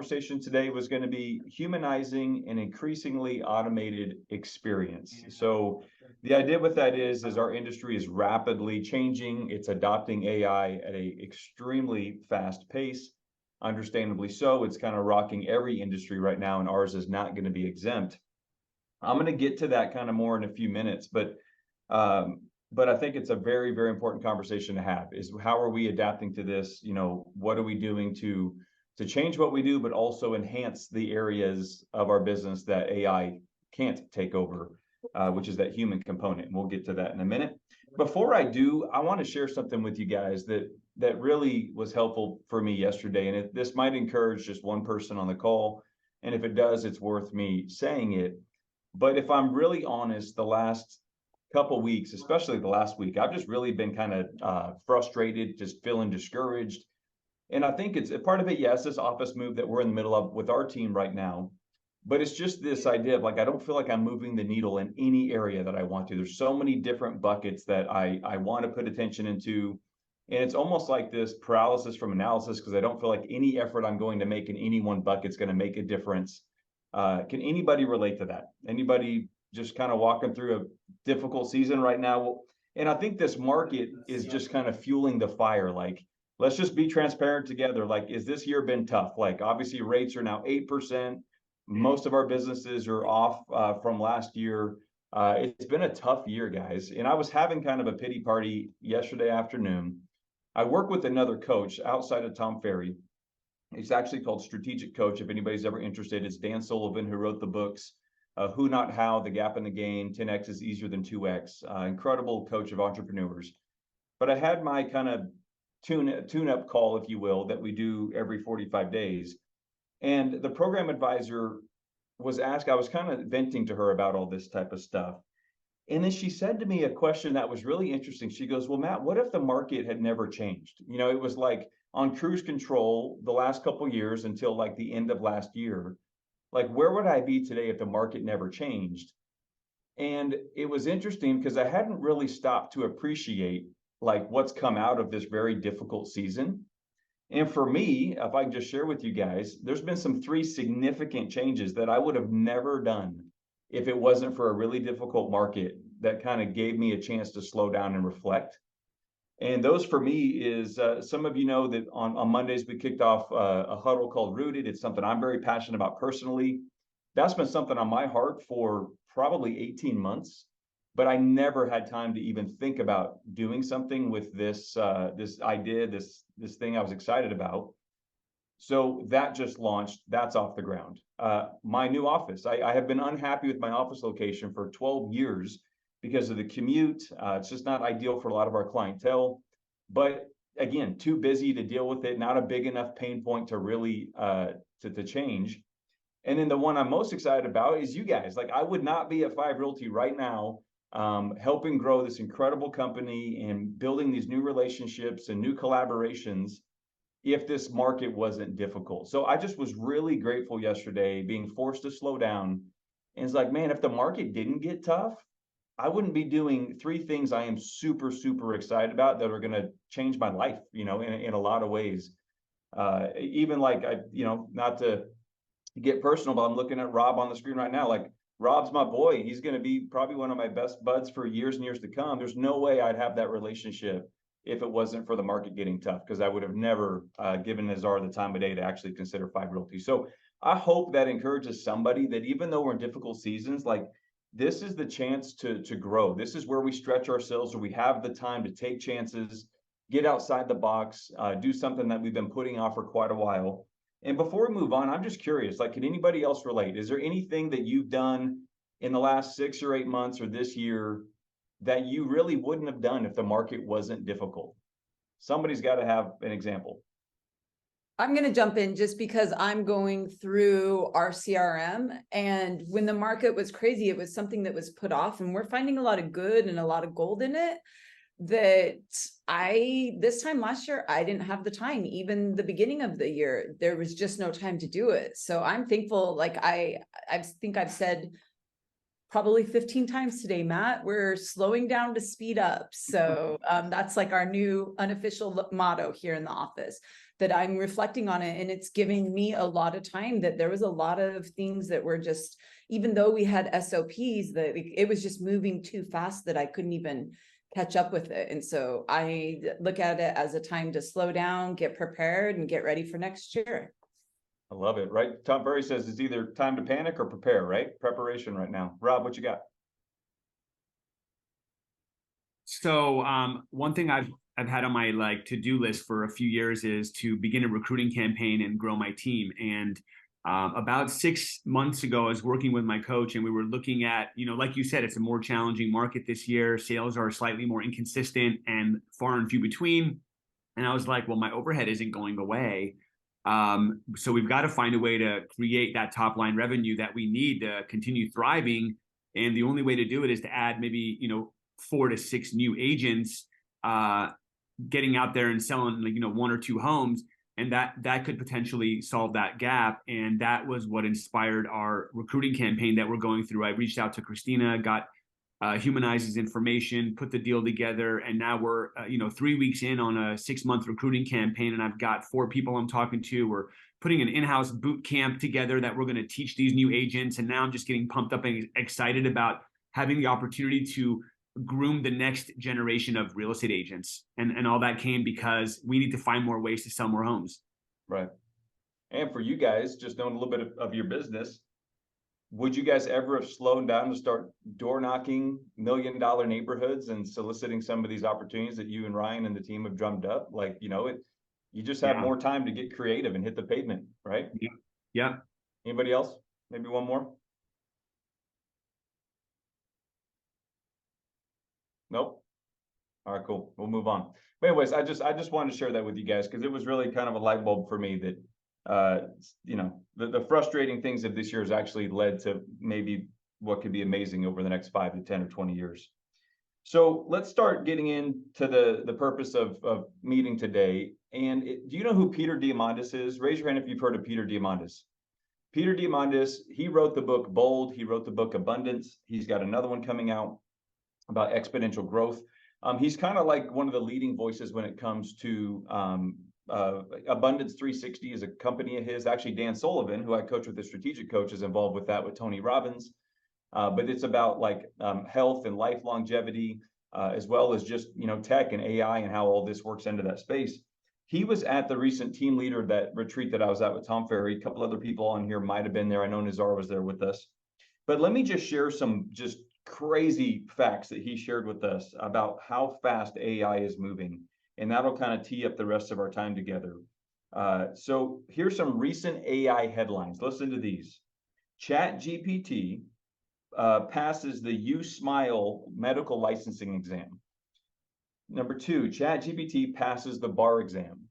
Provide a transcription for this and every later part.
conversation today was going to be humanizing an increasingly automated experience. So the idea with that is our industry is rapidly changing. It's adopting AI at a extremely fast pace. Understandably so. It's kind of rocking every industry right now, and ours is not going to be exempt. I'm going to get to that kind of more in a few minutes, but I think it's a very, very important conversation to have, is how are we adapting to this? You know, what are we doing to change what we do, but also enhance the areas of our business that AI can't take over, which is that human component. And we'll get to that in a minute. Before I do, I want to share something with you guys that really was helpful for me yesterday. And this might encourage just one person on the call. And if it does, it's worth me saying it. But if I'm really honest, the last couple weeks, especially the last week, I've just really been kind of frustrated, just feeling discouraged. And I think it's a part of it, yes, this office move that we're in the middle of with our team right now. But it's just this idea of like, I don't feel like I'm moving the needle in any area that I want to. There's so many different buckets that I want to put attention into. And it's almost like this paralysis from analysis, because I don't feel like any effort I'm going to make in any one bucket is going to make a difference. Can anybody relate to that? Anybody just kind of walking through a difficult season right now? And I think this market is just kind of fueling the fire. Like, let's just be transparent together. Like, is this year been tough? Like, obviously rates are now 8%. Most of our businesses are off from last year. It's been a tough year, guys. And I was having kind of a pity party yesterday afternoon. I work with another coach outside of Tom Ferry. It's actually called Strategic Coach. If anybody's ever interested, it's Dan Sullivan, who wrote the books, Who Not How, The Gap in the Gain, 10X is Easier Than 2X, incredible coach of entrepreneurs. But I had my kind of tune-up call, if you will, that we do every 45 days. And the program advisor was asked, I was kind of venting to her about all this type of stuff. And then she said to me a question that was really interesting. She goes, well, Matt, what if the market had never changed? You know, it was like on cruise control the last couple of years until like the end of last year. Like, where would I be today if the market never changed? And it was interesting because I hadn't really stopped to appreciate like what's come out of this very difficult season. And for me, if I can just share with you guys, there's been some 3 significant changes that I would have never done if it wasn't for a really difficult market that kind of gave me a chance to slow down and reflect. And those for me is, some of you know that on Mondays, we kicked off a huddle called Rooted. It's something I'm very passionate about personally. That's been something on my heart for probably 18 months, but I never had time to even think about doing something with this idea, this thing I was excited about. So that just launched. That's off the ground. My new office. I have been unhappy with my office location for 12 years because of the commute. It's just not ideal for a lot of our clientele. But again, too busy to deal with it. Not a big enough pain point to really to change. And then the one I'm most excited about is you guys. Like, I would not be at Fiv Realty right now, helping grow this incredible company and building these new relationships and new collaborations if this market wasn't difficult. So I just was really grateful yesterday being forced to slow down. And it's like, man, if the market didn't get tough, I wouldn't be doing 3 things I am super, super excited about that are going to change my life, you know, in a lot of ways. Even like, not to get personal, but I'm looking at Rob on the screen right now. Like, Rob's my boy. He's going to be probably one of my best buds for years and years to come. There's no way I'd have that relationship if it wasn't for the market getting tough, because I would have never given Nazar the time of day to actually consider Fiv Realty. So I hope that encourages somebody that even though we're in difficult seasons, like, this is the chance to grow. This is where we stretch ourselves, where we have the time to take chances, get outside the box, do something that we've been putting off for quite a while. And before we move on, I'm just curious, like, can anybody else relate? Is there anything that you've done in the last 6 or 8 months or this year that you really wouldn't have done if the market wasn't difficult? Somebody's got to have an example. I'm going to jump in just because I'm going through our CRM, and when the market was crazy, it was something that was put off, and we're finding a lot of good and a lot of gold in it that this time last year, I didn't have the time. Even the beginning of the year, there was just no time to do it. So I'm thankful. Like, I think I've said probably 15 times today, Matt. We're slowing down to speed up. So that's like our new unofficial motto here in the office, that I'm reflecting on it. And it's giving me a lot of time, that there was a lot of things that were just, even though we had SOPs, that it was just moving too fast that I couldn't even catch up with it. And so I look at it as a time to slow down, get prepared, and get ready for next year. I love it, right? Tom Ferry says it's either time to panic or prepare, right? Preparation right now. Rob, what you got? So one thing I've had on my to-do list for a few years is to begin a recruiting campaign and grow my team. And about 6 months ago, I was working with my coach, and we were looking at, like you said, it's a more challenging market this year. Sales are slightly more inconsistent and far and few between. And I was like, well, my overhead isn't going away. So we've got to find a way to create that top line revenue that we need to continue thriving. And the only way to do it is to add maybe, 4 to 6 new agents, getting out there and selling 1 or 2 homes. And that could potentially solve that gap. And that was what inspired our recruiting campaign that we're going through. I reached out to Christina, got Humanizing's information, put the deal together, and now we're 3 weeks in on a 6-month recruiting campaign, and I've got 4 people I'm talking to. We're putting an in-house boot camp together that we're going to teach these new agents, and now I'm just getting pumped up and excited about having the opportunity to groom the next generation of real estate agents, and all that came because we need to find more ways to sell more homes. Right. And for you guys, just knowing a little bit of your business, would you guys ever have slowed down to start door knocking $1 million neighborhoods and soliciting some of these opportunities that you and Ryan and the team have drummed up? You just have more time to get creative and hit the pavement, right? Yeah. Anybody else? Maybe one more? Nope. All right, cool. We'll move on. But anyways, I just wanted to share that with you guys because it was really kind of a light bulb for me that the frustrating things of this year has actually led to maybe what could be amazing over the next 5 to 10 or 20 years. So let's start getting into the purpose of meeting today. And do you know who Peter Diamandis is? Raise your hand if you've heard of Peter Diamandis. Peter Diamandis, he wrote the book Bold. He wrote the book Abundance. He's got another one coming out about exponential growth. He's kind of like one of the leading voices when it comes to Abundance 360 is a company of his. Actually, Dan Sullivan, who I coach with the strategic coach, is involved with that with Tony Robbins. But it's about health and life longevity, as well as just tech and AI and how all this works into that space. He was at the recent team leader retreat that I was at with Tom Ferry. A couple other people on here might have been there. I know Nazar was there with us. But let me just share some just crazy facts that he shared with us about how fast AI is moving. And that'll kind of tee up the rest of our time together. So here's some recent AI headlines. Listen to these. ChatGPT passes the You Smile medical licensing exam. Number 2, ChatGPT passes the bar exam.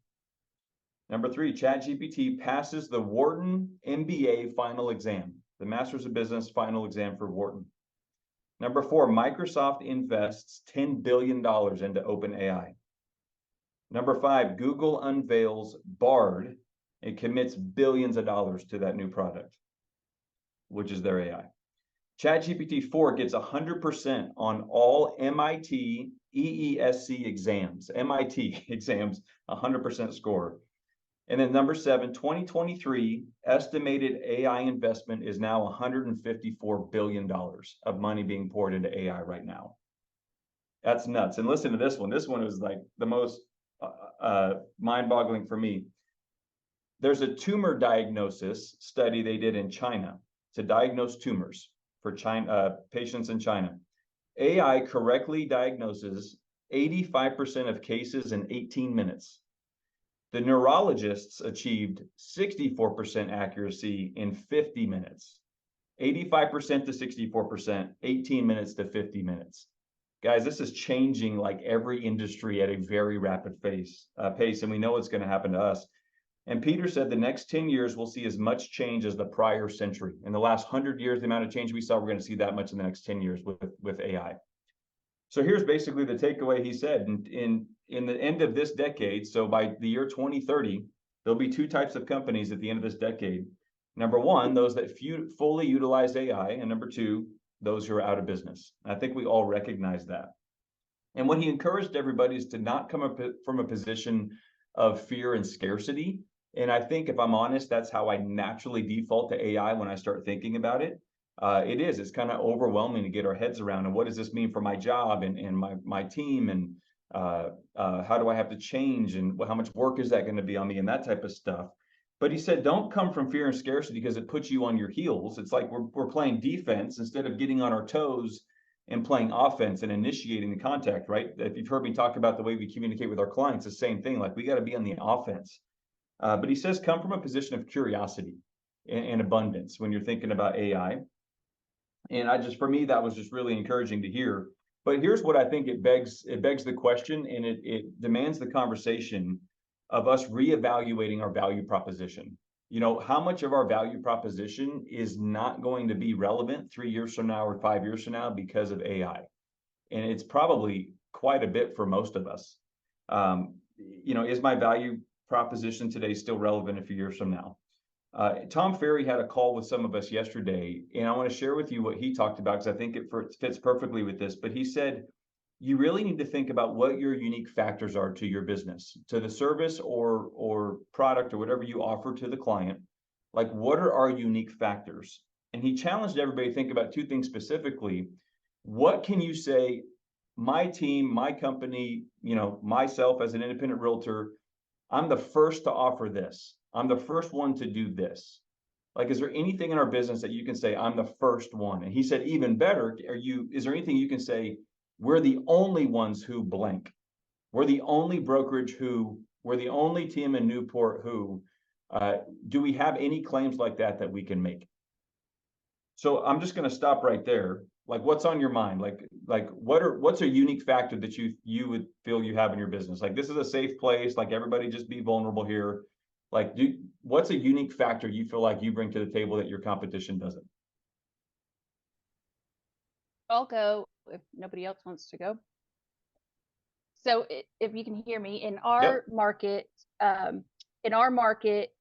Number 3, ChatGPT passes the Wharton MBA final exam, the Masters of Business final exam for Wharton. Number 4, Microsoft invests $10 billion into OpenAI. Number 5, Google unveils Bard and commits billions of dollars to that new product, which is their AI. ChatGPT 4 gets 100% on all MIT EESC exams. MIT exams, 100% score. And then number 7, 2023 estimated AI investment is now $154 billion of money being poured into AI right now. That's nuts. And listen to this one. This one is like the most mind-boggling for me. There's a tumor diagnosis study they did in China to diagnose tumors for patients in China. AI correctly diagnoses 85% of cases in 18 minutes. The neurologists achieved 64% accuracy in 50 minutes. 85% to 64%, 18 minutes to 50 minutes. Guys, this is changing like every industry at a very rapid pace, and we know it's going to happen to us. And Peter said the next 10 years, we'll see as much change as the prior century. In the last 100 years, the amount of change we saw, we're going to see that much in the next 10 years with AI. So here's basically the takeaway he said. In the end of this decade, so by the year 2030, there'll be 2 types of companies at the end of this decade. Number 1, those that fully utilize AI, and number 2, those who are out of business. I think we all recognize that. And what he encouraged everybody is to not come up from a position of fear and scarcity. And I think, if I'm honest, that's how I naturally default to AI when I start thinking about it. It's kind of overwhelming to get our heads around. And what does this mean for my job and my team? And how do I have to change? And how much work is that going to be on me? And that type of stuff. But he said, don't come from fear and scarcity, because it puts you on your heels. It's like we're playing defense instead of getting on our toes and playing offense and initiating the contact, right? If you've heard me talk about the way we communicate with our clients, the same thing. Like, we got to be on the offense. But he says, come from a position of curiosity and abundance when you're thinking about AI. And for me, that was just really encouraging to hear. But here's what I think it begs the question, and it demands the conversation of us reevaluating our value proposition. How much of our value proposition is not going to be relevant 3 years from now or 5 years from now because of AI? And it's probably quite a bit for most of us. Is my value proposition today still relevant a few years from now? Tom Ferry had a call with some of us yesterday, and I want to share with you what he talked about, because I think it fits perfectly with this. But he said, you really need to think about what your unique factors are to your business, to the service or product or whatever you offer to the client. Like, what are our unique factors? And he challenged everybody to think about two things specifically. What can you say, my team, my company, myself as an independent realtor, I'm the first to offer this. I'm the first one to do this. Like, is there anything in our business that you can say, I'm the first one? And he said, even better, is there anything you can say, we're the only ones who blank. We're the only brokerage who, we're the only team in Newport who, do we have any claims like that we can make? So I'm just going to stop right there. Like, what's on your mind? Like what's a unique factor that you would feel you have in your business? Like, this is a safe place. Like, everybody just be vulnerable here. Like, what's a unique factor you feel like you bring to the table that your competition doesn't? I'll go if nobody else wants to go. So if you can hear me, in our market,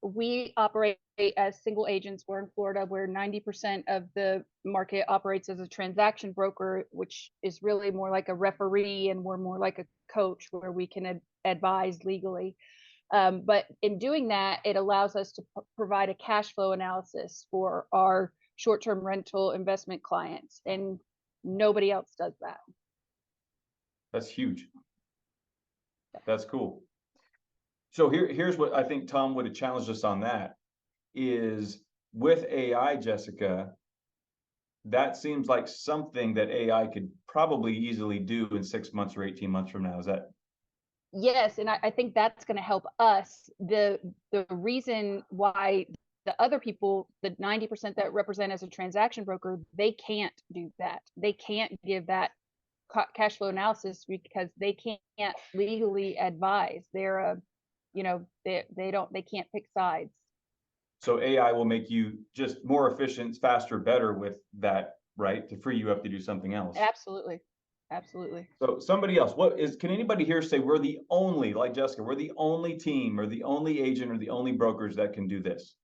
we operate as single agents. We're in Florida, where 90% of the market operates as a transaction broker, which is really more like a referee, and we're more like a coach, where we can advise legally. But in doing that, it allows us to provide a cash flow analysis for our short-term rental investment clients, and nobody else does that. That's huge. That's cool. So here's what I think Tom would have challenged us on, that is, with AI, Jessica, that seems like something that AI could probably easily do in 6 months or 18 months from now. Is that? Yes, and I think that's going to help us. The reason why the other people, the 90% that represent as a transaction broker, they can't do that. They can't give that cash flow analysis because they can't legally advise. They're they can't pick sides. So AI will make you just more efficient, faster, better with that, right? To free you up to do something else. Absolutely. Absolutely. So somebody else, can anybody here say we're the only, like Jessica, we're the only team or the only agent or the only brokers that can do this?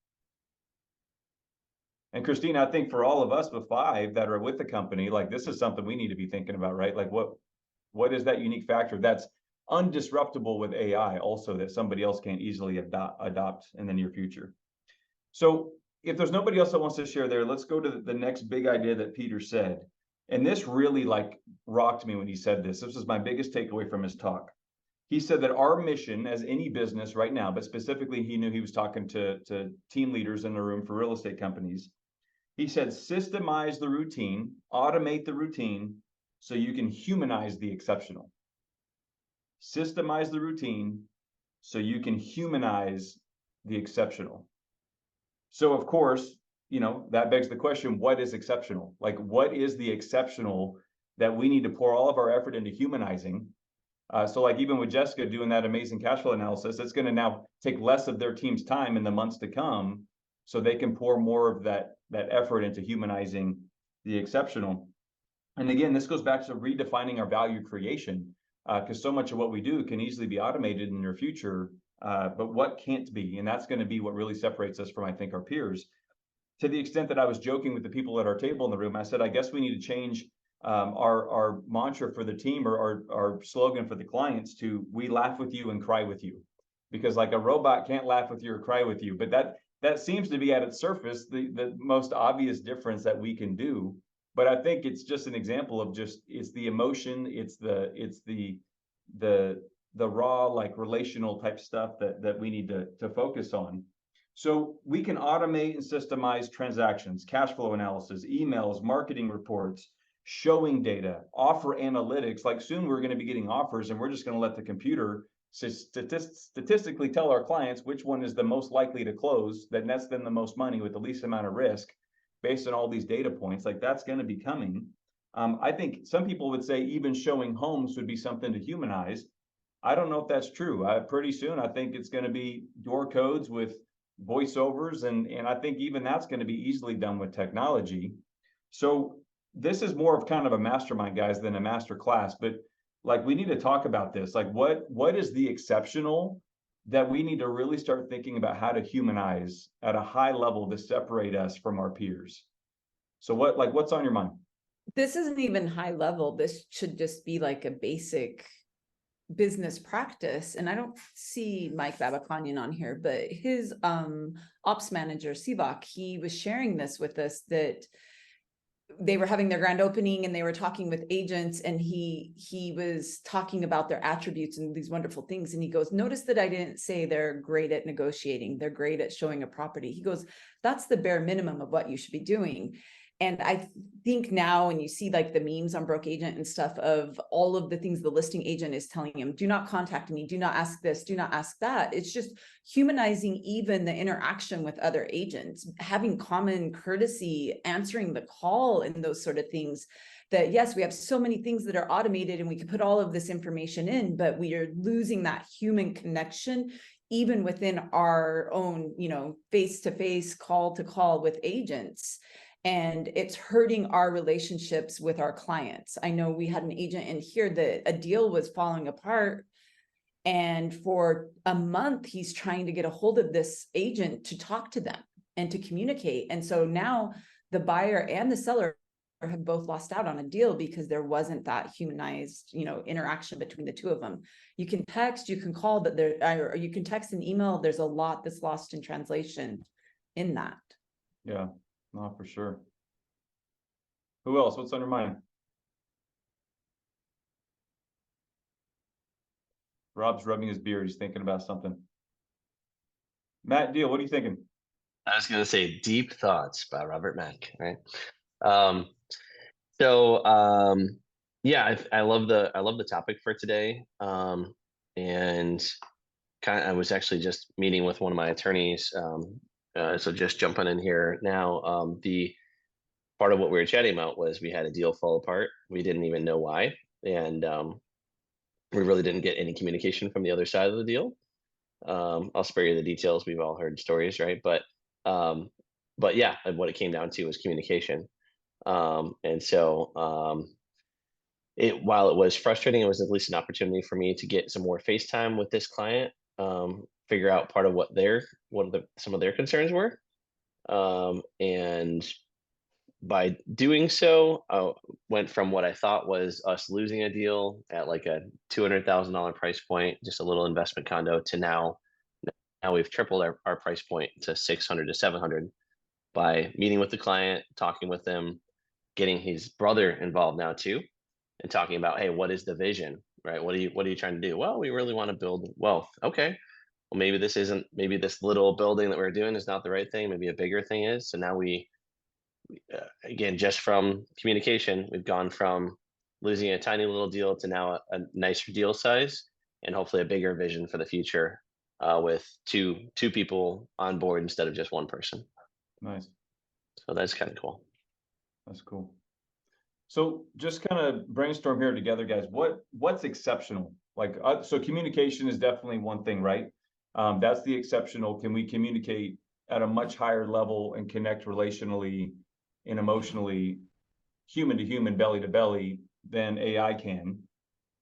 And Christina, I think for all of us, the 5 that are with the company, like, this is something we need to be thinking about, right? Like, what is that unique factor that's undisruptible with AI also, that somebody else can't easily adopt in the near future? So if there's nobody else that wants to share there, let's go to the next big idea that Peter said. And this really rocked me when he said this. This was my biggest takeaway from his talk. He said that our mission as any business right now, but specifically he knew he was talking to team leaders in the room for real estate companies. He said, systemize the routine, automate the routine, so you can humanize the exceptional. Systemize the routine so you can humanize the exceptional. So of course, that begs the question, what is exceptional? Like, what is the exceptional that we need to pour all of our effort into humanizing? So like, even with Jessica doing that amazing cash flow analysis, it's going to now take less of their team's time in the months to come, so they can pour more of that effort into humanizing the exceptional. And again, this goes back to redefining our value creation, because so much of what we do can easily be automated in the near future, but what can't be? And that's going to be what really separates us from, I think, our peers. to the extent that I was joking with the people at our table in the room, I said, I guess we need to change our mantra for the team, or our slogan for the clients to, we laugh with you and cry with you. Because like a robot can't laugh with you or cry with you, but that seems to be at its surface the most obvious difference that we can do. But I think it's just an example of it's the emotion, it's the raw, like, relational type stuff that we need to focus on. So we can automate and systemize transactions, cash flow analysis, emails, marketing reports, showing data, offer analytics. Like, soon we're going to be getting offers, and we're just going to let the computer statistically tell our clients which one is the most likely to close, that nets them the most money with the least amount of risk, based on all these data points. Like, that's going to be coming. I think some people would say even showing homes would be something to humanize. I don't know if that's true. Pretty soon, I think it's going to be door codes with voiceovers, and I think even that's going to be easily done with technology. So this is more of kind of a mastermind, guys, than a master class, but like, we need to talk about this. Like, what is the exceptional that we need to really start thinking about how to humanize at a high level to separate us from our peers? So what's on your mind? This isn't even high level. This should just be like a basic business practice. And I don't see Mike Babakanian on here, but his ops manager, Sivak, he was sharing this with us, that they were having their grand opening and they were talking with agents, and he was talking about their attributes and these wonderful things. And he goes, notice that I didn't say they're great at negotiating, they're great at showing a property. He goes, that's the bare minimum of what you should be doing. And I think now, when you see like the memes on Broke Agent and stuff of all of the things the listing agent is telling him, do not contact me, do not ask this, do not ask that. It's just humanizing even the interaction with other agents, having common courtesy, answering the call, and those sort of things. That yes, we have so many things that are automated and we can put all of this information in, but we are losing that human connection even within our own, face-to-face, call-to-call with agents. And it's hurting our relationships with our clients. I know we had an agent in here that a deal was falling apart, and for a month he's trying to get a hold of this agent to talk to them and to communicate. And so now the buyer and the seller have both lost out on a deal because there wasn't that humanized, interaction between the two of them. You can text, you can call, but or you can text and email. There's a lot that's lost in translation in that. Yeah. No, for sure. Who else? What's on your mind? Rob's rubbing his beard. He's thinking about something. Matt Deal, what are you thinking? I was going to say Deep Thoughts by Robert Mack, right? Yeah, I love the topic for today. And I was actually just meeting with one of my attorneys. So just jumping in here now, the part of what we were chatting about was we had a deal fall apart. We didn't even know why. And we really didn't get any communication from the other side of the deal. I'll spare you the details. We've all heard stories, right? But yeah, what it came down to was communication. And so while it was frustrating, it was at least an opportunity for me to get some more FaceTime with this client, figure out part of what some of their concerns were. And by doing so, I went from what I thought was us losing a deal at like a $200,000 price point, just a little investment condo, to now we've tripled our price point to 600 to 700 by meeting with the client, talking with them, getting his brother involved now too, and talking about, hey, what is the vision, right? What are you trying to do? Well, we really want to build wealth. Okay. Well, maybe this little building that we're doing is not the right thing. Maybe a bigger thing is. So now again, just from communication, we've gone from losing a tiny little deal to now a nicer deal size, and hopefully a bigger vision for the future, with two people on board instead of just one person. Nice. So that's kind of cool. That's cool. So just kind of brainstorm here together, guys. What's exceptional? Like, so communication is definitely one thing, right? That's the exceptional. Can we communicate at a much higher level and connect relationally and emotionally, human to human, belly to belly, than AI can?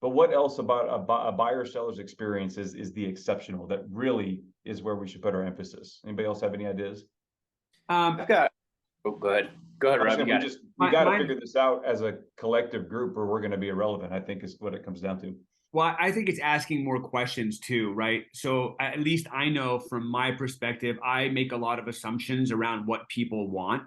But what else about a buyer seller's experience is the exceptional, that really is where we should put our emphasis? Anybody else have any ideas? I've got Oh, go ahead. Go ahead, Rob. We got to figure this out as a collective group, or we're going to be irrelevant, I think is what it comes down to. Well, I think it's asking more questions too, right? So at least I know from my perspective, I make a lot of assumptions around what people want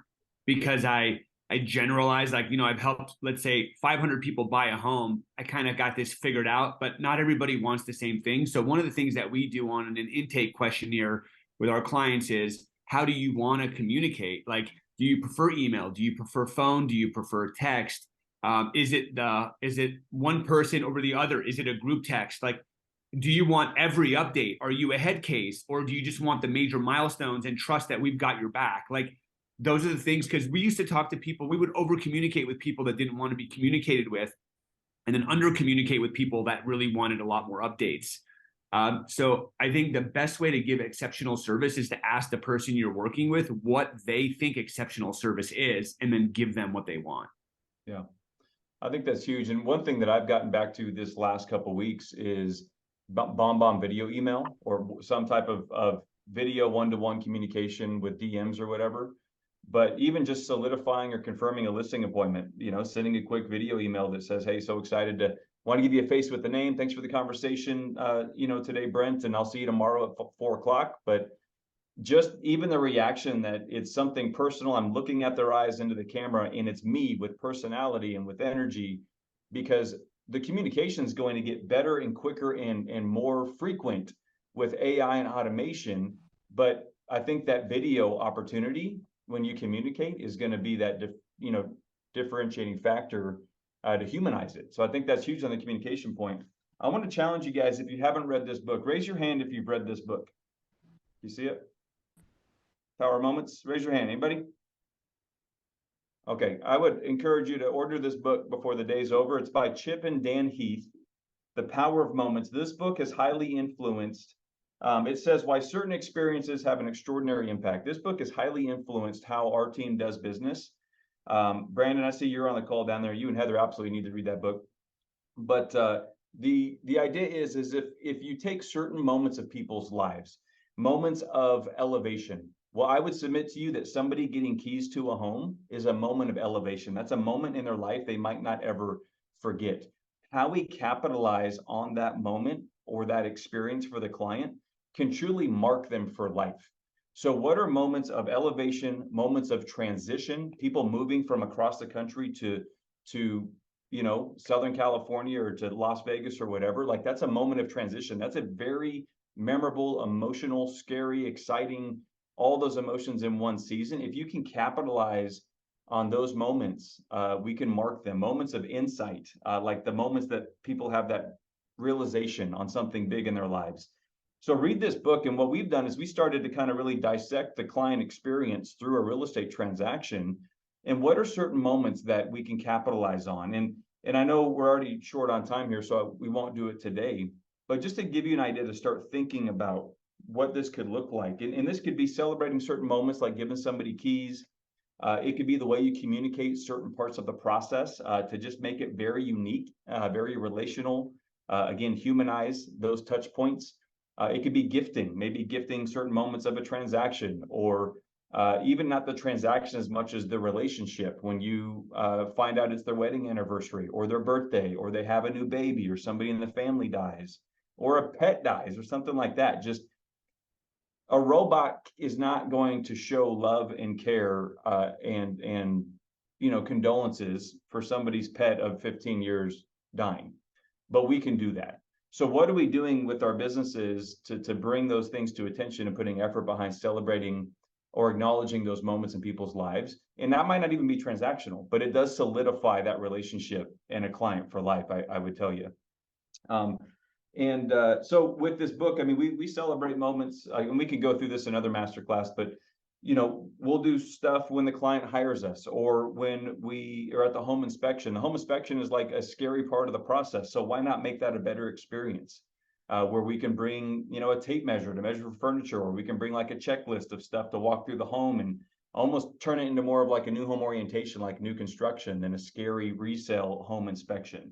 because I generalize, like, I've helped, let's say 500 people buy a home. I kind of got this figured out, but not everybody wants the same thing. So one of the things that we do on an intake questionnaire with our clients is, how do you want to communicate? Like, do you prefer email? Do you prefer phone? Do you prefer text? Is it one person over the other? Is it a group text? Like, do you want every update? Are you a head case, or do you just want the major milestones and trust that we've got your back? Like, those are the things, because we used to talk to people, we would over communicate with people that didn't want to be communicated with, and then under communicate with people that really wanted a lot more updates. So I think the best way to give exceptional service is to ask the person you're working with what they think exceptional service is, and then give them what they want. Yeah. I think that's huge. And one thing that I've gotten back to this last couple of weeks is bomb video email, or some type of video one-to-one communication with DMs or whatever. But even just solidifying or confirming a listing appointment, sending a quick video email that says, hey, so excited to want to give you a face with the name. Thanks for the conversation, today, Brent, and I'll see you tomorrow at 4:00. But just even the reaction that it's something personal, I'm looking at their eyes into the camera, and it's me with personality and with energy, because the communication is going to get better and quicker and more frequent with AI and automation. But I think that video opportunity, when you communicate, is going to be that differentiating factor to humanize it. So I think that's huge on the communication point. I want to challenge you guys, if you haven't read this book, raise your hand if you've read this book. You see it? Power Moments, raise your hand. Anybody? Okay, I would encourage you to order this book before the day's over. It's by Chip and Dan Heath, The Power of Moments. This book is highly influenced. It says why certain experiences have an extraordinary impact. This book is highly influenced how our team does business. Brandon, I see you're on the call down there. You and Heather absolutely need to read that book. But the idea is if you take certain moments of people's lives, moments of elevation. Well, I would submit to you that somebody getting keys to a home is a moment of elevation. That's a moment in their life they might not ever forget. How we capitalize on that moment or that experience for the client can truly mark them for life. So what are moments of elevation, moments of transition, people moving from across the country to Southern California or to Las Vegas or whatever? Like, that's a moment of transition. That's a very memorable, emotional, scary, exciting, all those emotions in one season. If you can capitalize on those moments, we can mark them. Moments of insight, like the moments that people have that realization on something big in their lives. So read this book. And what we've done is we started to kind of really dissect the client experience through a real estate transaction. And what are certain moments that we can capitalize on? And I know we're already short on time here, so we won't do it today. But just to give you an idea to start thinking about what this could look like. And this could be celebrating certain moments, like giving somebody keys. It could be the way you communicate certain parts of the process to just make it very unique, very relational. Again, humanize those touch points. It could be gifting, maybe gifting certain moments of a transaction, or even not the transaction as much as the relationship. When you find out it's their wedding anniversary or their birthday, or they have a new baby, or somebody in the family dies, or a pet dies, or something like that. Just a robot is not going to show love and care and condolences for somebody's pet of 15 years dying, but we can do that. So what are we doing with our businesses to bring those things to attention and putting effort behind celebrating or acknowledging those moments in people's lives? And that might not even be transactional, but it does solidify that relationship and a client for life, I would tell you. So with this book, I mean, we celebrate moments, and we could go through this in another masterclass, but we'll do stuff when the client hires us, or when we are at the home inspection. The home inspection is like a scary part of the process. So why not make that a better experience, where we can bring, a tape measure to measure furniture, or we can bring like a checklist of stuff to walk through the home and almost turn it into more of like a new home orientation, like new construction, than a scary resale home inspection.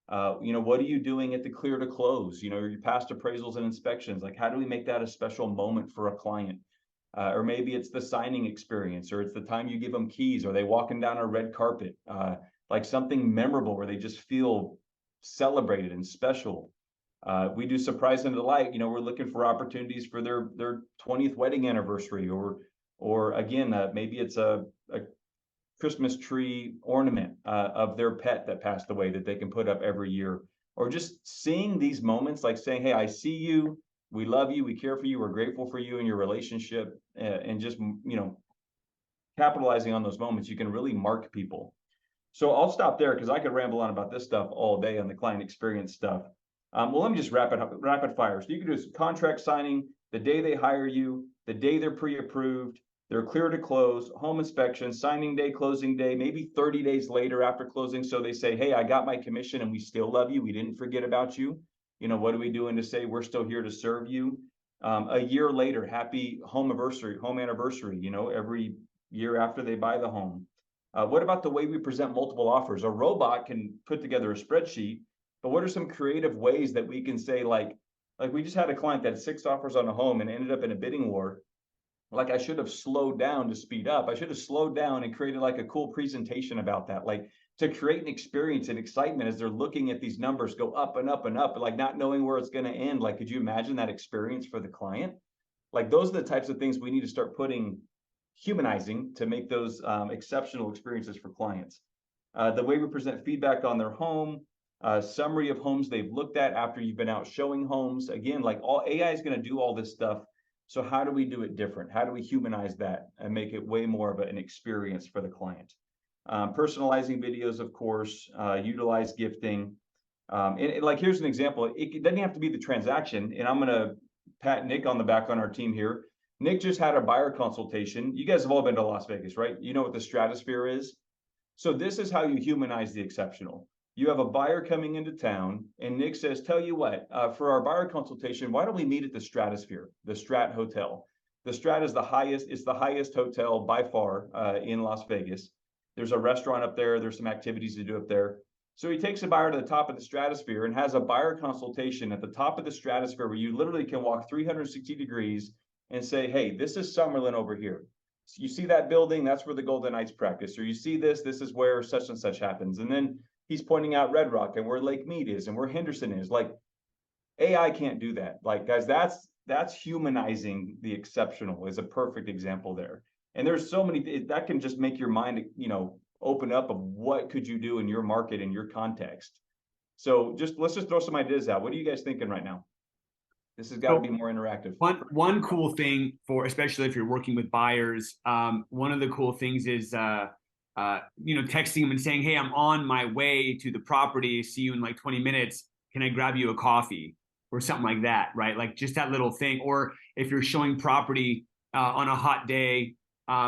What are you doing at the clear to close? Your past appraisals and inspections, like how do we make that a special moment for a client? or maybe it's the signing experience, or it's the time you give them keys, or they walking down a red carpet, like something memorable where they just feel celebrated and special. We do surprise and delight. We're looking for opportunities for their 20th wedding anniversary, or again, maybe it's a Christmas tree ornament of their pet that passed away that they can put up every year, or just seeing these moments, like saying, hey, I see you, we love you, we care for you, we're grateful for you and your relationship, and just capitalizing on those moments, you can really mark people. So I'll stop there because I could ramble on about this stuff all day on the client experience stuff. Well, let me just wrap it up, rapid fire. So you can do contract signing, the day they hire you, the day they're pre-approved, they're clear to close, home inspection, signing day, closing day, maybe 30 days later after closing. So they say, hey, I got my commission and we still love you. We didn't forget about you. What are we doing to say we're still here to serve you? A year later, happy home anniversary, every year after they buy the home. What about the way we present multiple offers? A robot can put together a spreadsheet, but what are some creative ways that we can say, like we just had a client that had 6 offers on a home and ended up in a bidding war. Like, I should have slowed down to speed up. I should have slowed down and created like a cool presentation about that, like to create an experience and excitement as they're looking at these numbers go up and up and up, like not knowing where it's going to end. Like, could you imagine that experience for the client? Like, those are the types of things we need to start humanizing to make those exceptional experiences for clients. The way we present feedback on their home, summary of homes they've looked at after you've been out showing homes. Again, like, all AI is going to do all this stuff. So how do we do it different? How do we humanize that and make it way more of an experience for the client? Personalizing videos, of course, utilize gifting. And like, here's an example. It doesn't have to be the transaction. And I'm going to pat Nick on the back on our team here. Nick just had a buyer consultation. You guys have all been to Las Vegas, right? You know what the stratosphere is. So this is how you humanize the exceptional. You have a buyer coming into town, and Nick says, tell you what, for our buyer consultation, why don't we meet at the Stratosphere, the Strat Hotel? The Strat is it's the highest hotel by far in Las Vegas. There's a restaurant up there. There's some activities to do up there. So he takes a buyer to the top of the Stratosphere and has a buyer consultation at the top of the Stratosphere where you literally can walk 360 degrees and say, hey, this is Summerlin over here. So you see that building? That's where the Golden Knights practice. Or you see this is where such and such happens. And then he's pointing out Red Rock and where Lake Mead is and where Henderson is. Like, AI can't do that. Like, guys, that's humanizing the exceptional is a perfect example there. And there's so many that can just make your mind, open up of what could you do in your market, in your context. So let's just throw some ideas out. What are you guys thinking right now? This has got to be more interactive. One cool thing especially if you're working with buyers, one of the cool things is texting them and saying, hey, I'm on my way to the property. See you in like 20 minutes. Can I grab you a coffee or something like that, right? Like, just that little thing. Or if you're showing property on a hot day,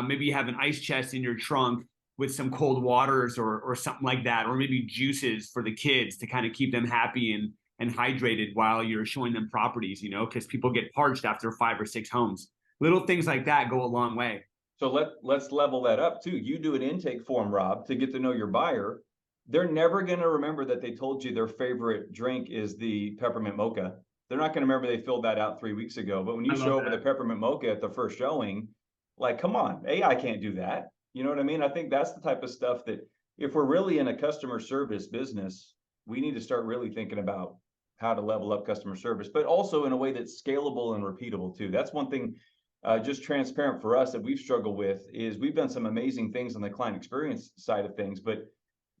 maybe you have an ice chest in your trunk with some cold waters or something like that, or maybe juices for the kids to kind of keep them happy and hydrated while you're showing them properties, because people get parched after 5 or 6 homes. Little things like that go a long way. So let's level that up too. You do an intake form, Rob, to get to know your buyer. They're never going to remember that they told you their favorite drink is the peppermint mocha. They're not going to remember they filled that out 3 weeks ago. But when you show over the peppermint mocha at the first showing, like, come on, AI can't do that. You know what I mean? I think that's the type of stuff that, if we're really in a customer service business, we need to start really thinking about how to level up customer service, but also in a way that's scalable and repeatable too. That's one thing, just transparent for us, that we've struggled with is we've done some amazing things on the client experience side of things, but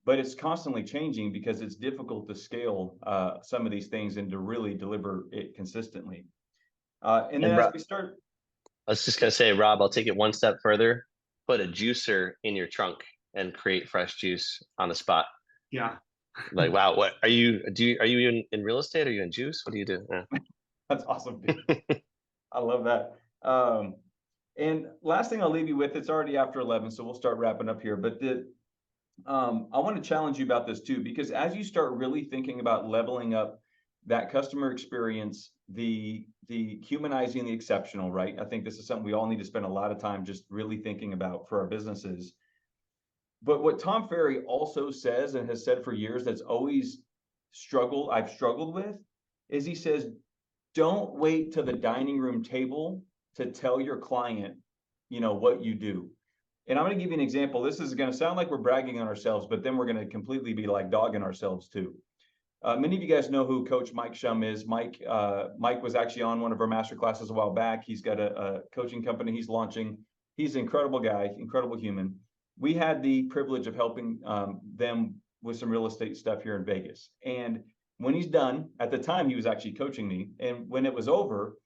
it's constantly changing because it's difficult to scale some of these things and to really deliver it consistently. And then as we start, I was just gonna say, Rob, I'll take it one step further. Put a juicer in your trunk and create fresh juice on the spot. Yeah. Like, wow, what are you in real estate? Are you in juice? What do you do? Yeah. That's awesome. I love that. And last thing I'll leave you with, it's already after 11, so we'll start wrapping up here. But I want to challenge you about this too, because as you start really thinking about leveling up that customer experience, the humanizing the exceptional, right? I think this is something we all need to spend a lot of time just really thinking about for our businesses. But what Tom Ferry also says, and has said for years, that's always I've struggled with, is he says, don't wait to the dining room table to tell your client, what you do. And I'm going to give you an example. This is going to sound like we're bragging on ourselves, but then we're going to completely be like dogging ourselves too. Many of you guys know who Coach Mike Shum is. Mike was actually on one of our master classes a while back. He's got a coaching company he's launching. He's an incredible guy, incredible human. We had the privilege of helping them with some real estate stuff here in Vegas. And when he's done, at the time he was actually coaching me. And when it was over,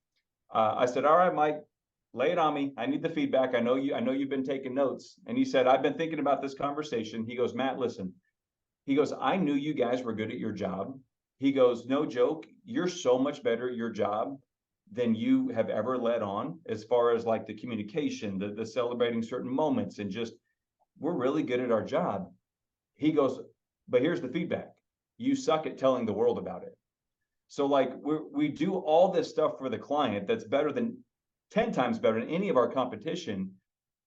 I said, all right, Mike, lay it on me. I need the feedback. I know you've been taking notes. And he said, I've been thinking about this conversation. He goes, Matt, listen. He goes, I knew you guys were good at your job. He goes, no joke, you're so much better at your job than you have ever led on, as far as like the communication, the celebrating certain moments, and just, we're really good at our job. He goes, but here's the feedback. You suck at telling the world about it. So like we do all this stuff for the client that's better than 10 times better than any of our competition,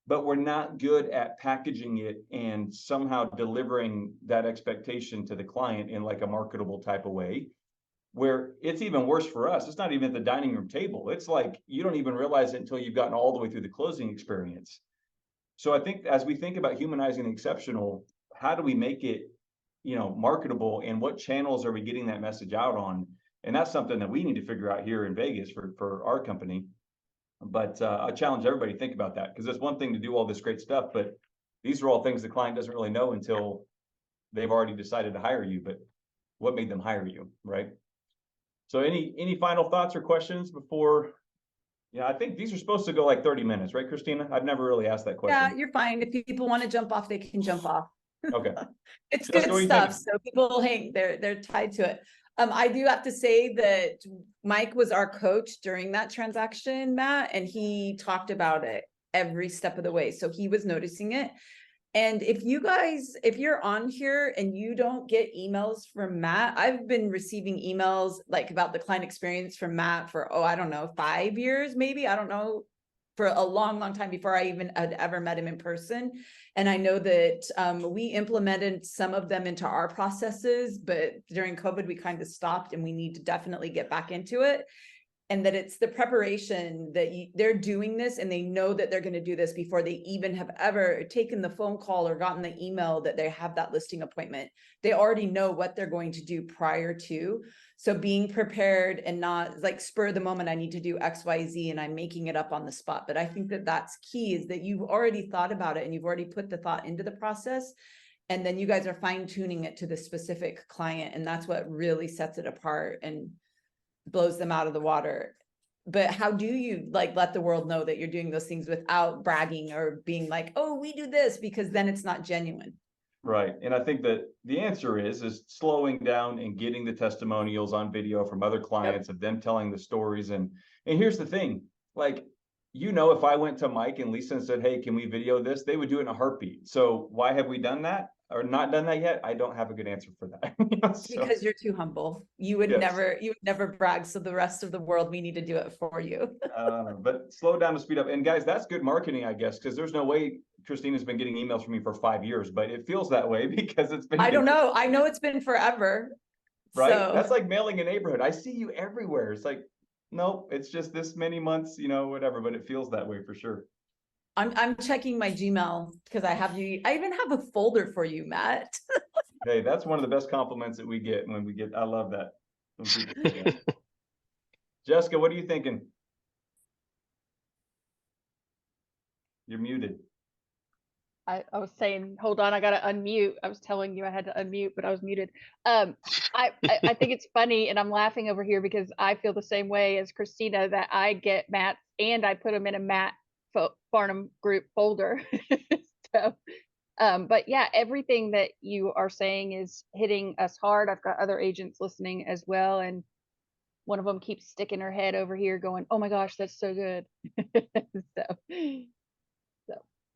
but we're not good at packaging it and somehow delivering that expectation to the client in like a marketable type of way, where it's even worse for us. It's not even at the dining room table. It's like, you don't even realize it until you've gotten all the way through the closing experience. So I think as we think about humanizing the exceptional, how do we make it, marketable, and what channels are we getting that message out on? And that's something that we need to figure out here in Vegas for our company. But I challenge everybody to think about that, because it's one thing to do all this great stuff, but these are all things the client doesn't really know until they've already decided to hire you. But what made them hire you, right? So any final thoughts or questions before? Yeah, I think these are supposed to go like 30 minutes, right, Christina? I've never really asked that question. Yeah, you're fine. If people want to jump off, they can jump off. Okay. It's Jessica, good what do you stuff. think? So people hang, they're tied to it. I do have to say that Mike was our coach during that transaction, Matt, and he talked about it every step of the way. So he was noticing it. And if you're on here and you don't get emails from Matt, I've been receiving emails like about the client experience from Matt for, I don't know, 5 years, maybe, I don't know, for a long, long time before I even had ever met him in person. And I know that we implemented some of them into our processes, but during COVID, we kind of stopped, and we need to definitely get back into it. And that it's the preparation that they're doing this, and they know that they're going to do this before they even have ever taken the phone call or gotten the email that they have that listing appointment. They already know what they're going to do prior to. So being prepared and not like spur of the moment, I need to do X, Y, Z, and I'm making it up on the spot. But I think that that's key, is that you've already thought about it and you've already put the thought into the process. And then you guys are fine tuning it to the specific client. And that's what really sets it apart and blows them out of the water. But how do you like let the world know that you're doing those things without bragging or being like, oh, we do this, because then it's not genuine. Right. And I think that the answer is slowing down and getting the testimonials on video from other clients of them telling the stories. And here's the thing, like, if I went to Mike and Lisa and said, hey, can we video this? They would do it in a heartbeat. So why have we done that or not done that yet? I don't have a good answer for that. So, because you're too humble. You would never brag. So the rest of the world, we need to do it for you. But slow down to speed up. And guys, that's good marketing, I guess, because there's no way Christina's been getting emails from me for 5 years, but it feels that way because it's been. I don't know. I know it's been forever. Right. So. That's like mailing a neighborhood. I see you everywhere. It's like, nope, it's just this many months, whatever, but it feels that way for sure. I'm checking my Gmail because I even have a folder for you, Matt. Hey, that's one of the best compliments that we get I love that. When people do that. Jessica, what are you thinking? You're muted. I was saying, hold on, I gotta unmute. I was telling you I had to unmute, but I was muted. I think it's funny, and I'm laughing over here because I feel the same way as Christina, that I get Matt and I put them in a Matt Farnham group folder. So, but yeah, everything that you are saying is hitting us hard. I've got other agents listening as well, and one of them keeps sticking her head over here going, oh my gosh, that's so good. So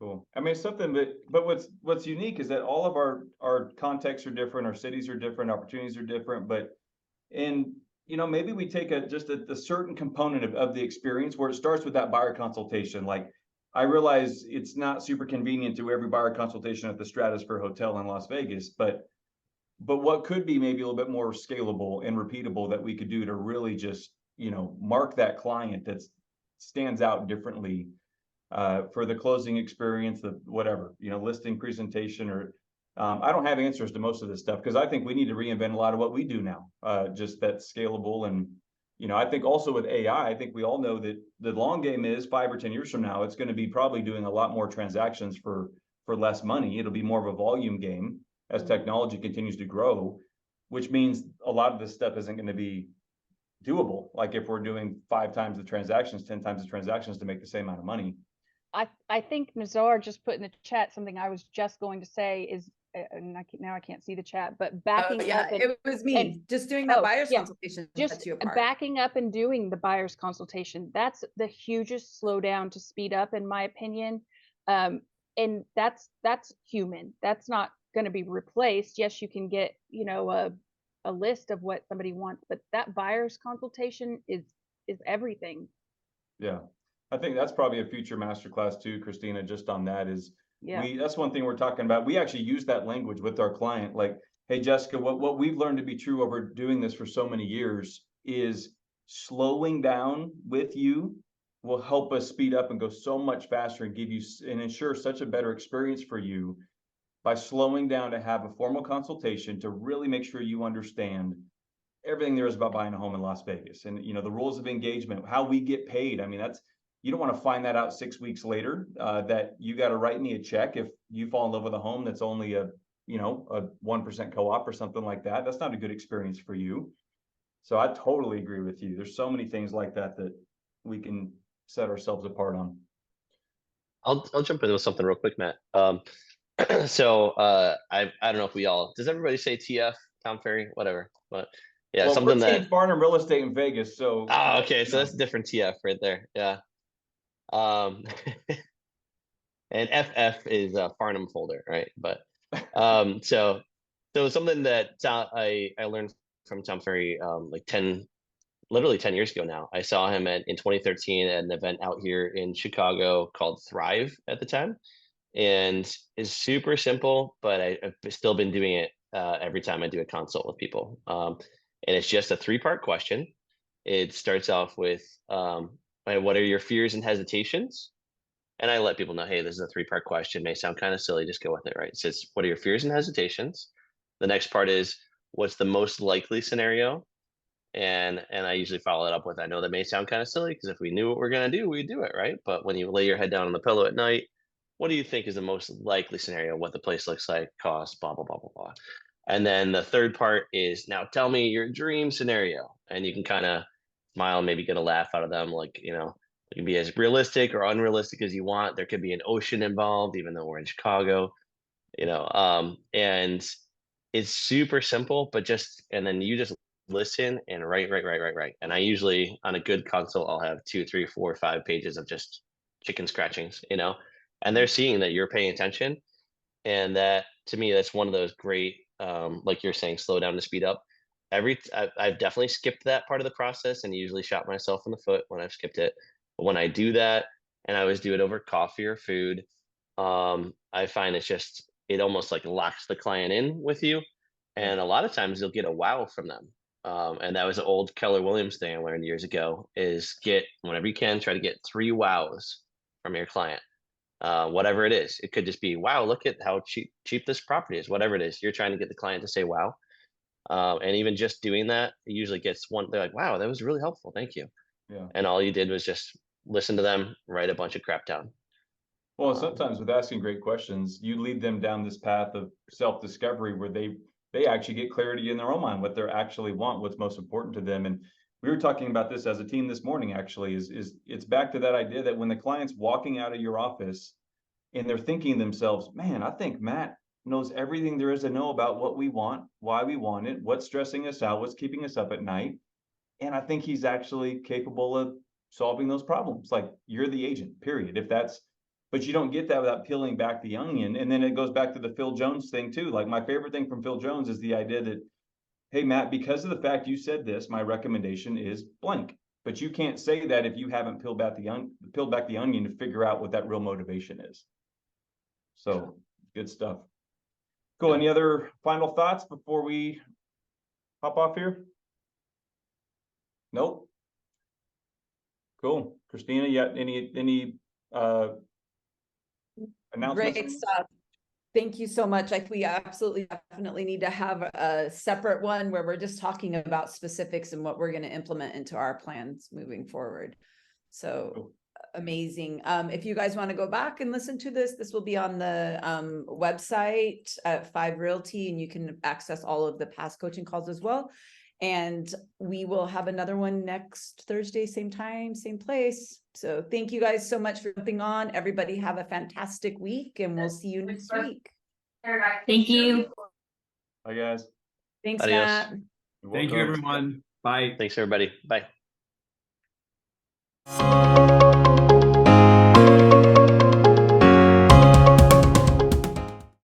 Cool. I mean, it's something but what's unique is that all of our contexts are different, our cities are different, opportunities are different, but maybe we take just a certain component of the experience where it starts with that buyer consultation. Like, I realize it's not super convenient to every buyer consultation at the Stratosphere Hotel in Las Vegas, but what could be maybe a little bit more scalable and repeatable that we could do to really just, mark that client that's stands out differently for the closing experience, the whatever, listing presentation, or I don't have answers to most of this stuff because I think we need to reinvent a lot of what we do now, just that's scalable. And, I think also with AI, I think we all know that the long game is 5 or 10 years from now, it's going to be probably doing a lot more transactions for less money. It'll be more of a volume game as technology continues to grow, which means a lot of this stuff isn't going to be doable. Like if we're doing 5 times the transactions, 10 times the transactions to make the same amount of money. I think Nazar just put in the chat something I was just going to say is, and now I can't see the chat, but backing up. And, it was me just doing that buyer's consultation. Just backing up and doing the buyer's consultation. That's the hugest slowdown to speed up, in my opinion. And that's human. That's not going to be replaced. Yes, you can get, a list of what somebody wants, but that buyer's consultation is everything. Yeah. I think that's probably a future masterclass too, Christina, just on that is that's one thing we're talking about. We actually use that language with our client. Like, hey, Jessica, what we've learned to be true over doing this for so many years is slowing down with you will help us speed up and go so much faster and give you and ensure such a better experience for you by slowing down to have a formal consultation to really make sure you understand everything there is about buying a home in Las Vegas and, the rules of engagement, how we get paid. I mean, you don't want to find that out 6 weeks later, that you got to write me a check if you fall in love with a home that's only a 1% co-op or something like that. That's not a good experience for you. So I totally agree with you. There's so many things like that we can set ourselves apart on. I'll jump in with something real quick, Matt. So I don't know if does everybody say TF, Tom Ferry, whatever, but yeah, well, something that Farnham Real Estate in Vegas. So okay, so that's a different TF right there. Yeah. And FF is a Farnham folder, right? But so something that I learned from Tom Ferry literally 10 years ago now. I saw him in 2013 at an event out here in Chicago called Thrive at the time, and it's super simple, but I've still been doing it every time I do a consult with people. And it's just a 3-part question. It starts off with what are your fears and hesitations? And I let people know, hey, this is a 3-part question. May sound kind of silly, just go with it, right? It says, what are your fears and hesitations? The next part is, what's the most likely scenario? And I usually follow it up with, I know that may sound kind of silly because if we knew what we're going to do, we'd do it, right? But when you lay your head down on the pillow at night, what do you think is the most likely scenario? What the place looks like, cost, blah, blah, blah, blah, blah. And then the third part is, now tell me your dream scenario. And you can kind of smile, maybe get a laugh out of them. Like, it can be as realistic or unrealistic as you want. There could be an ocean involved, even though we're in Chicago, and it's super simple, but and then you just listen and write. And I usually, on a good consult, I'll have 2, 3, 4, 5 pages of just chicken scratchings, and they're seeing that you're paying attention. And that, to me, that's one of those great, like you're saying, slow down to speed up. I've definitely skipped that part of the process and usually shot myself in the foot when I've skipped it. But when I do that, and I always do it over coffee or food, I find it almost like locks the client in with you. And a lot of times you'll get a wow from them. And that was an old Keller Williams thing I learned years ago, is whenever you can, try to get 3 wows from your client. Whatever it is. It could just be, wow, look at how cheap this property is, whatever it is. You're trying to get the client to say wow. And even just doing that, it usually gets they're like, wow, that was really helpful. Thank you. Yeah. And all you did was just listen to them, write a bunch of crap down. Well, sometimes with asking great questions, you lead them down this path of self-discovery where they actually get clarity in their own mind, what they actually want, what's most important to them. And we were talking about this as a team this morning, actually, is it's back to that idea that when the client's walking out of your office and they're thinking to themselves, man, I think Matt knows everything there is to know about what we want, why we want it, what's stressing us out, what's keeping us up at night. And I think he's actually capable of solving those problems. Like, you're the agent, period. But you don't get that without peeling back the onion. And then it goes back to the Phil Jones thing too. Like, my favorite thing from Phil Jones is the idea that, hey, Matt, because of the fact you said this, my recommendation is blank. But you can't say that if you haven't peeled back the onion to figure out what that real motivation is. So good stuff. Cool. Any other final thoughts before we hop off here? Nope. Cool. Christina, yet any announcements? Great stuff. Thank you so much. We absolutely definitely need to have a separate one where we're just talking about specifics and what we're going to implement into our plans moving forward. So amazing. If you guys want to go back and listen to this will be on the website at Fiv Realty, and you can access all of the past coaching calls as well. And we will have another one next Thursday, same time, same place. So thank you guys so much for jumping on. Everybody have a fantastic week, and we'll see you next week. Thank you. Bye, guys. Thanks, Adios. Matt. You're Thank you, welcome. everyone. Bye. Thanks, everybody. Bye.